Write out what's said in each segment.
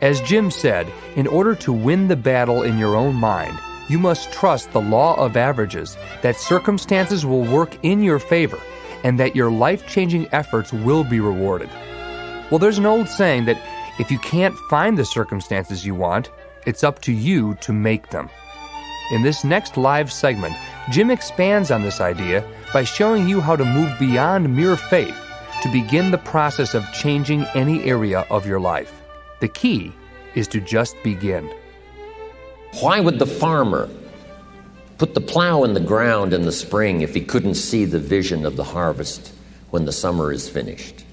As Jim said, in order to win the battle in your own mind, you must trust the law of averages, that circumstances will work in your favor, and that your life-changing efforts will be rewarded. Well, there's an old saying that if you can't find the circumstances you want, it's up to you to make them. In this next live segment, Jim expands on this idea by showing you how to move beyond mere faith to begin the process of changing any area of your life. The key is to just begin. Why would the farmer put the plow in the ground in the spring if he couldn't see the vision of the harvest when the summer is finished?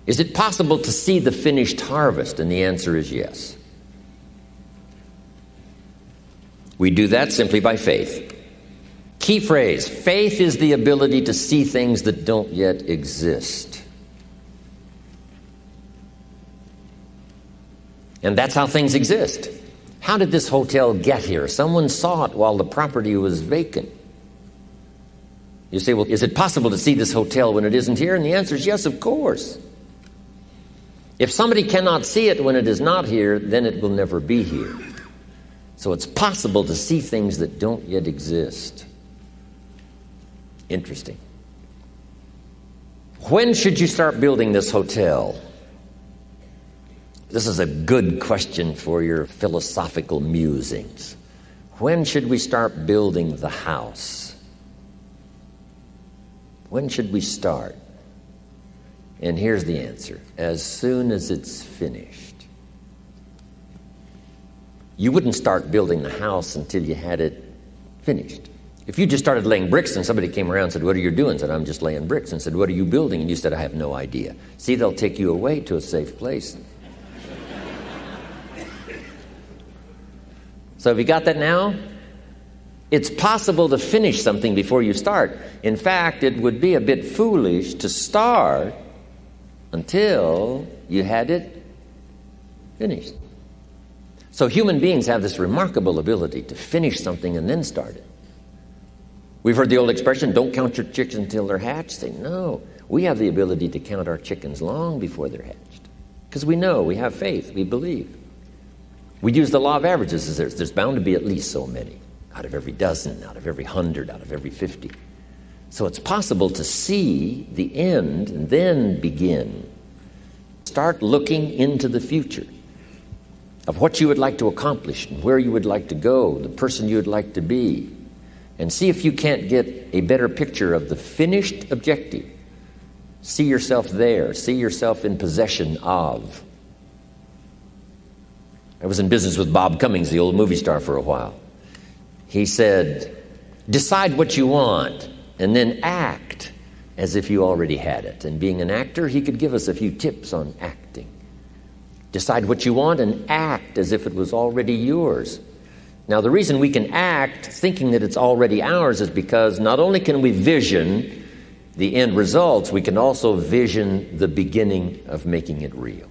Is it possible to see the finished harvest? And the answer is yes. We do that simply by faith. Key phrase, faith is the ability to see things that don't yet exist. And that's how things exist. How did this hotel get here? Someone saw it while the property was vacant. You say, well, is it possible to see this hotel when it isn't here? And the answer is yes, of course. If somebody cannot see it when it is not here, then it will never be here. So it's possible to see things that don't yet exist. Interesting. When should you start building this hotel? This is a good question for your philosophical musings. When should we start building the house? When should we start? And here's the answer. As soon as it's finished. You wouldn't start building the house until you had it finished. If you just started laying bricks and somebody came around and said, what are you doing? Said, I'm just laying bricks. And said, what are you building? And you said, I have no idea. See, they'll take you away to a safe place. So have you got that now? It's possible to finish something before you start. In fact, it would be a bit foolish to start until you had it finished. So human beings have this remarkable ability to finish something and then start it. We've heard the old expression, don't count your chickens until they're hatched. Say, no, we have the ability to count our chickens long before they're hatched. Because we know, we have faith, we believe. We use the law of averages. There's bound to be at least so many. Out of every dozen, out of every 100, out of every 50. So it's possible to see the end and then begin. Start looking into the future of what you would like to accomplish and where you would like to go, the person you would like to be, and see if you can't get a better picture of the finished objective. See yourself there. See yourself in possession of. I was in business with Bob Cummings, the old movie star, for a while. He said, decide what you want and then act as if you already had it. And being an actor, he could give us a few tips on acting. Decide what you want and act as if it was already yours. Now, the reason we can act thinking that it's already ours is because not only can we vision the end results, we can also vision the beginning of making it real.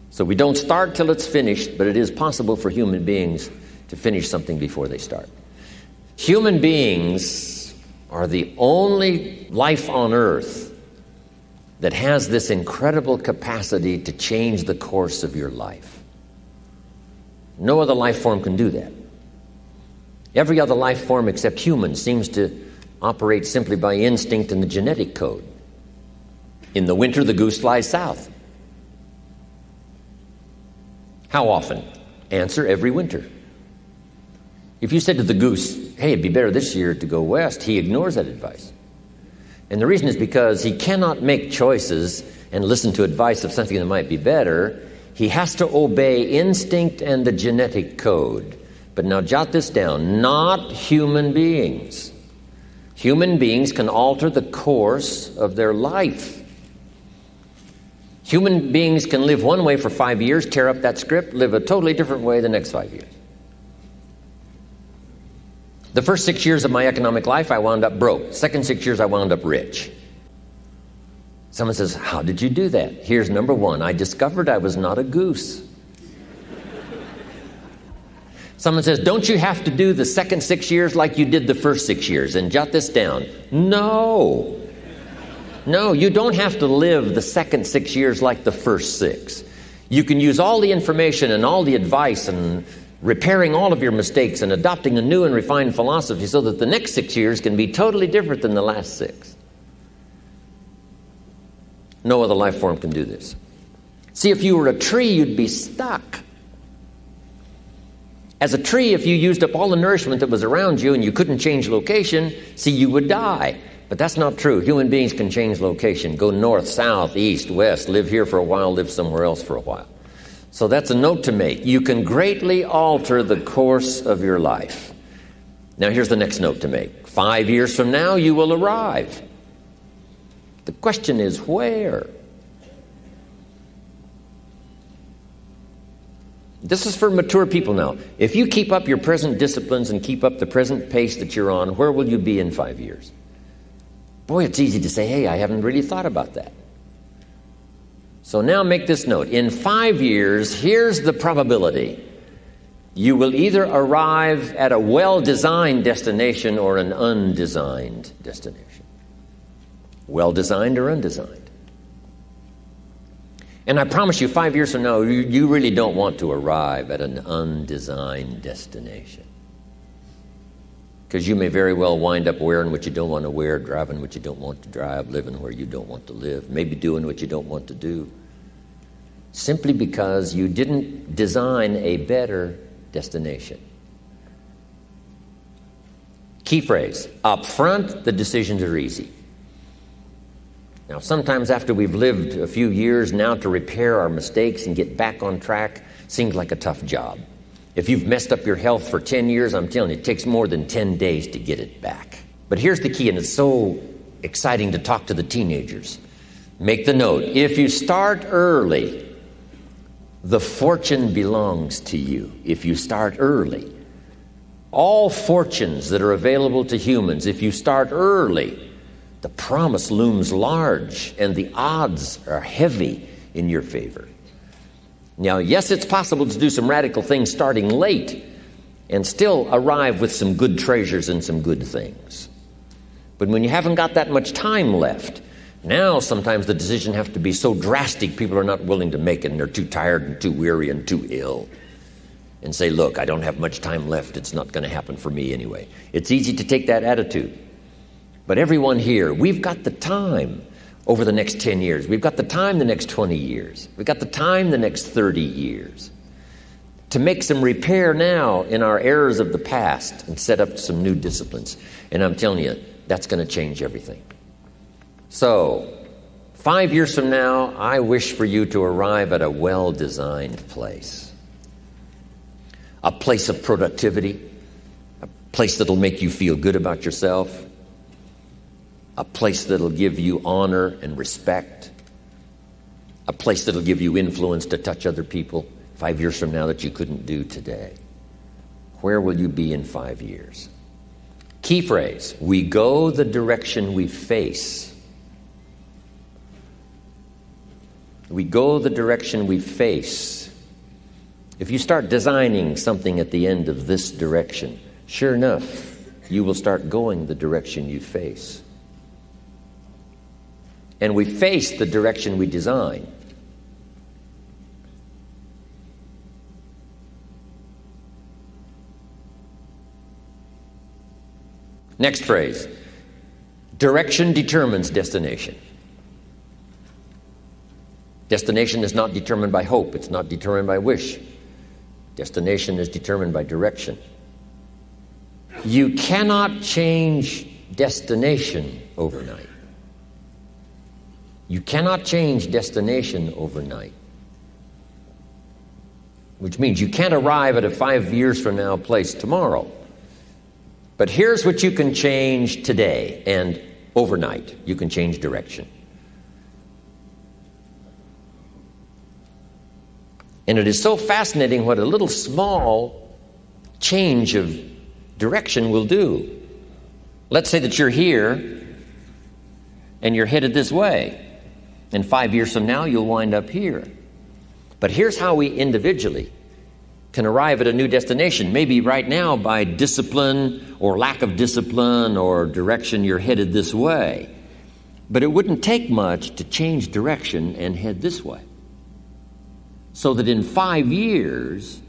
So we don't start till it's finished, but it is possible for human beings to finish something before they start. Human beings are the only life on earth that has this incredible capacity to change the course of your life. No other life form can do that. Every other life form except humans seems to operate simply by instinct and the genetic code. In the winter, the goose flies south. How often? Answer, every winter. If you said to the goose, hey, it'd be better this year to go west, he ignores that advice. And the reason is because he cannot make choices and listen to advice of something that might be better. He has to obey instinct and the genetic code. But now jot this down, not human beings. Human beings can alter the course of their life. Human beings can live one way for 5 years, tear up that script, live a totally different way the next 5 years. The first 6 years of my economic life, I wound up broke. Second 6 years, I wound up rich. Someone says, how did you do that? Here's number one. I discovered I was not a goose. Someone says, don't you have to do the second 6 years like you did the first 6 years? And jot this down. No. No, you don't have to live the second 6 years like the first 6. You can use all the information and all the advice and repairing all of your mistakes and adopting a new and refined philosophy so that the next 6 years can be totally different than the last 6. No other life form can do this. See, if you were a tree, you'd be stuck. As a tree, if you used up all the nourishment that was around you and you couldn't change location, see, you would die. But that's not true. Human beings can change location, go north, south, east, west, live here for a while, live somewhere else for a while. So that's a note to make. You can greatly alter the course of your life. Now here's the next note to make. 5 years from now, you will arrive. The question is where? This is for mature people now. If you keep up your present disciplines and keep up the present pace that you're on, where will you be in 5 years? Boy, it's easy to say, hey, I haven't really thought about that. So now make this note. In 5 years, here's the probability. You will either arrive at a well-designed destination or an undesigned destination. Well-designed or undesigned. And I promise you, 5 years from now, you really don't want to arrive at an undesigned destination. Because you may very well wind up wearing what you don't want to wear, driving what you don't want to drive, living where you don't want to live, maybe doing what you don't want to do. Simply because you didn't design a better destination. Key phrase, up front, the decisions are easy. Now, sometimes after we've lived a few years, now to repair our mistakes and get back on track seems like a tough job. If you've messed up your health for 10 years, I'm telling you, it takes more than 10 days to get it back. But here's the key, and it's so exciting to talk to the teenagers. Make the note, if you start early, the fortune belongs to you. If you start early. All fortunes that are available to humans, if you start early, the promise looms large and the odds are heavy in your favor. Now, yes, it's possible to do some radical things starting late and still arrive with some good treasures and some good things. But when you haven't got that much time left, now sometimes the decision has to be so drastic people are not willing to make it and they're too tired and too weary and too ill. And say, look, I don't have much time left. It's not going to happen for me anyway. It's easy to take that attitude. But everyone here, we've got the time over the next 10 years. We've got the time the next 20 years. We've got the time the next 30 years to make some repair now in our errors of the past and set up some new disciplines. And I'm telling you, that's going to change everything. So, 5 years from now, I wish for you to arrive at a well-designed place. A place of productivity, a place that'll make you feel good about yourself, a place that'll give you honor and respect, a place that'll give you influence to touch other people 5 years from now that you couldn't do today. Where will you be in 5 years? Key phrase, we go the direction we face. We go the direction we face. If you start designing something at the end of this direction, sure enough, you will start going the direction you face. And we face the direction we design. Next phrase. Direction determines destination. Destination is not determined by hope. It's not determined by wish. Destination is determined by direction. You cannot change destination overnight. You cannot change destination overnight. Which means you can't arrive at a 5 years from now place tomorrow. But here's what you can change today and overnight. You can change direction. And it is so fascinating what a little small change of direction will do. Let's say that you're here and you're headed this way. And 5 years from now, you'll wind up here. But here's how we individually can arrive at a new destination. Maybe right now by discipline or lack of discipline or direction you're headed this way. But it wouldn't take much to change direction and head this way. So that in 5 years,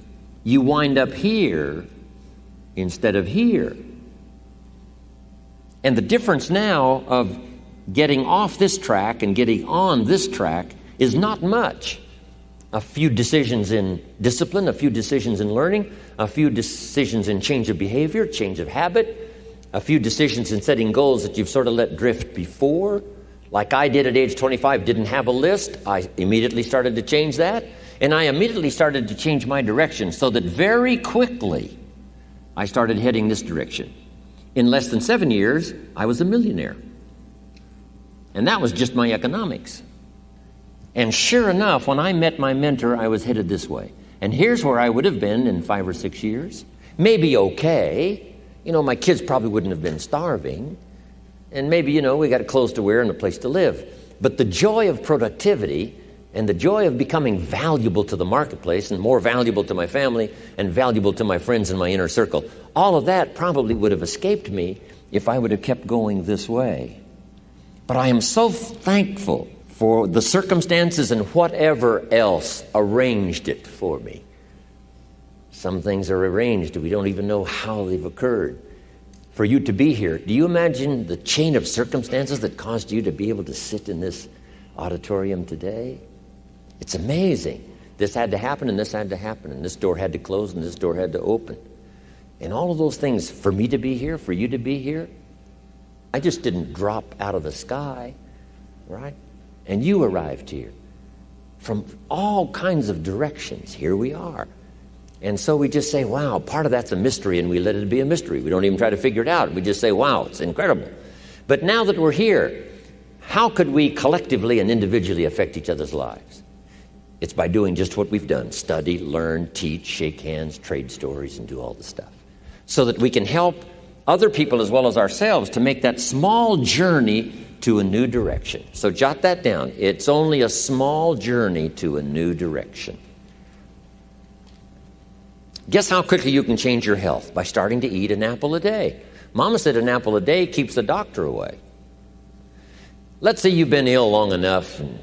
you wind up here instead of here. And the difference now of getting off this track and getting on this track is not much. A few decisions in discipline, a few decisions in learning, a few decisions in change of behavior, change of habit, a few decisions in setting goals that you've sort of let drift before. Like I did at age 25, didn't have a list. I immediately started to change that. And I immediately started to change my direction so that very quickly I started heading this direction. In less than 7 years, I was a millionaire. And that was just my economics. And sure enough, when I met my mentor, I was headed this way. And here's where I would have been in 5 or 6 years. Maybe okay. My kids probably wouldn't have been starving. And maybe, we got clothes to wear and a place to live. But the joy of productivity and the joy of becoming valuable to the marketplace and more valuable to my family and valuable to my friends in my inner circle, all of that probably would have escaped me if I would have kept going this way. But I am so thankful for the circumstances and whatever else arranged it for me. Some things are arranged, we don't even know how they've occurred. For you to be here, do you imagine the chain of circumstances that caused you to be able to sit in this auditorium today? It's amazing. This had to happen, and this had to happen, and this door had to close, and this door had to open. And all of those things, for me to be here, for you to be here, I just didn't drop out of the sky, right? And you arrived here from all kinds of directions. Here we are. And so we just say, wow, part of that's a mystery, and we let it be a mystery. We don't even try to figure it out. We just say, wow, it's incredible. But now that we're here, how could we collectively and individually affect each other's lives? It's by doing just what we've done: study, learn, teach, shake hands, trade stories, and do all the stuff. So that we can help other people as well as ourselves to make that small journey to a new direction. So jot that down. It's only a small journey to a new direction. Guess how quickly you can change your health? By starting to eat an apple a day. Mama said an apple a day keeps the doctor away. Let's say you've been ill long enough and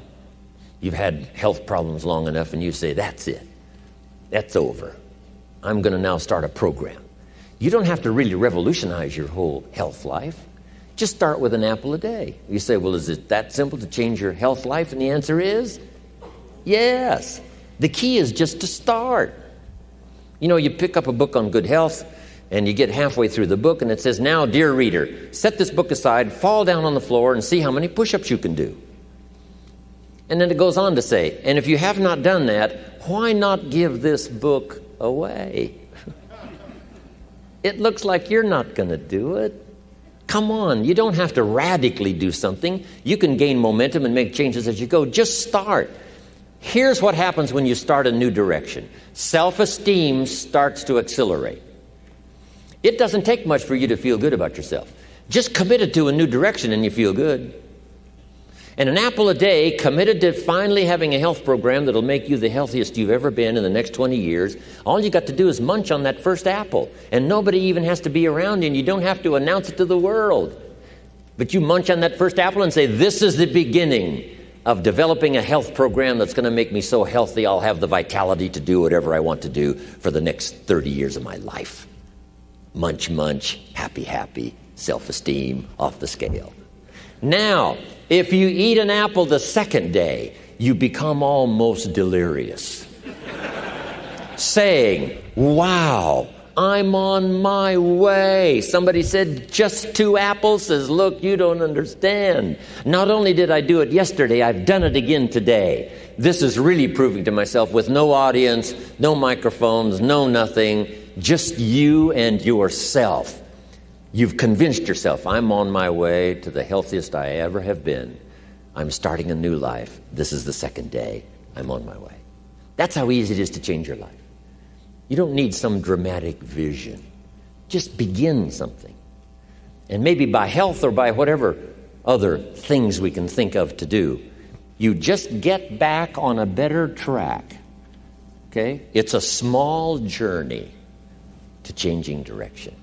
you've had health problems long enough and you say, that's it. That's over. I'm going to now start a program. You don't have to really revolutionize your whole health life. Just start with an apple a day. You say, well, is it that simple to change your health life? And the answer is yes. The key is just to start. You pick up a book on good health, and you get halfway through the book, and it says, now, dear reader, set this book aside, fall down on the floor, and see how many push-ups you can do. And then it goes on to say, and if you have not done that, why not give this book away? It looks like you're not going to do it. Come on, you don't have to radically do something. You can gain momentum and make changes as you go. Just start. Here's what happens when you start a new direction. Self-esteem starts to accelerate. It doesn't take much for you to feel good about yourself. Just committed to a new direction and you feel good. And an apple a day, committed to finally having a health program that'll make you the healthiest you've ever been in the next 20 years, all you got to do is munch on that first apple. And nobody even has to be around you, and you don't have to announce it to the world. But you munch on that first apple and say, this is the beginning of developing a health program that's going to make me so healthy I'll have the vitality to do whatever I want to do for the next 30 years of my life. Munch, munch, happy, happy, self-esteem off the scale. Now, if you eat an apple the second day, you become almost delirious, saying, wow, I'm on my way. Somebody said, just 2 apples? Says, look, you don't understand. Not only did I do it yesterday, I've done it again today. This is really proving to myself with no audience, no microphones, no nothing, just you and yourself. You've convinced yourself, I'm on my way to the healthiest I ever have been. I'm starting a new life. This is the second day. I'm on my way. That's how easy it is to change your life. You don't need some dramatic vision. Just begin something. And maybe by health or by whatever other things we can think of to do, you just get back on a better track. Okay? It's a small journey to changing direction.